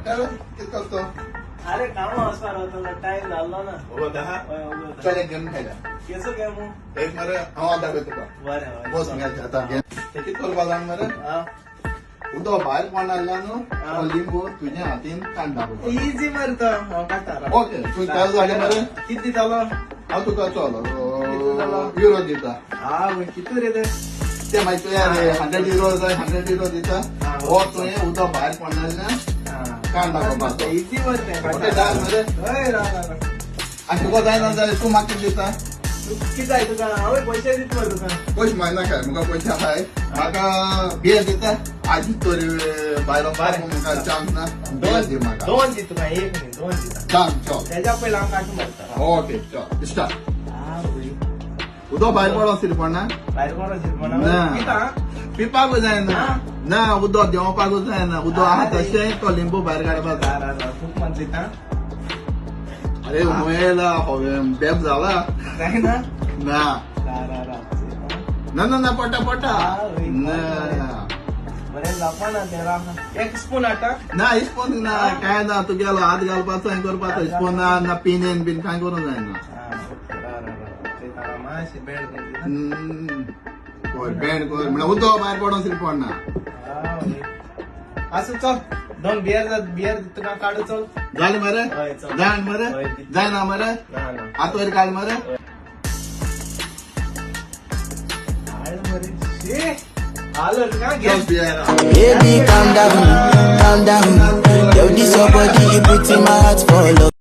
किती करतो अरे काम असणार होता टाइम झाला ना हो दहा चल एक गेम खेळा केसं घ्या मग एक मरे हा दाखवतो तुका बरं बोस घ्यायचा आता गेम ते किती करपा जाण मरे उदो भायर कोणाला न्हू लिंबू तुझ्या हातीन कांदा इझी मरता ओके तू काय झाले मरे किती झालं हांव तुका चल युरो दिता हा किती रे ते माहिती रे 100 युरो जाय 100 युरो दिता हो तुवें उदो भायर कोणाला कांदा कोपाचो इझी मरता ओके जाय मरे आनी तुका जायना जाल्यार तूं म्हाका दिता किती जाय तुका हांव पैसे दिता मरे तुका पयशे मागना काय म्हाका पयशे आहाय म्हाका बियर दिता आजी तरी भायर म्हाका चान्स ना बियर दी म्हाका दोन दी तुका एक न्ही दोन दिता चान्स चल त्याच्या पयलीं हांव काटून मारता ओके चल स्टार्ट उदो भायर पडोसली पण ना भायर कोणाची म्हणा ना. किता पिवपाकूच जायना ना उदो देंवपाकूच जायना उदो आहा तशें तो लिंबू भायर काडपाक खूप म्हणली ना अरे मुयेला बेब जाला जायना ना ना ना ना पटा पटा ना बरें जावपा ना तें राव एक स्पून हाडटा ना हिस्पोन ना काय ना तुगेलो हात घालपाचो हें करपाचो हिस्पोन ना पिनेन बीन कांय करूंक जायना मातशें बेड करून बँड कर म्हणल्यार उदो भायर पडोसली पडना असं चल दोन बियर तुका काढू चल जालें मरे हय, चल. जाय मरे हय, जायना मरे ना ना हात वयर काड मरे हाड मरे शे हालो तुका चल घे beer Baby, calm down, calm down. Yo, this your body, you put in my heart for love.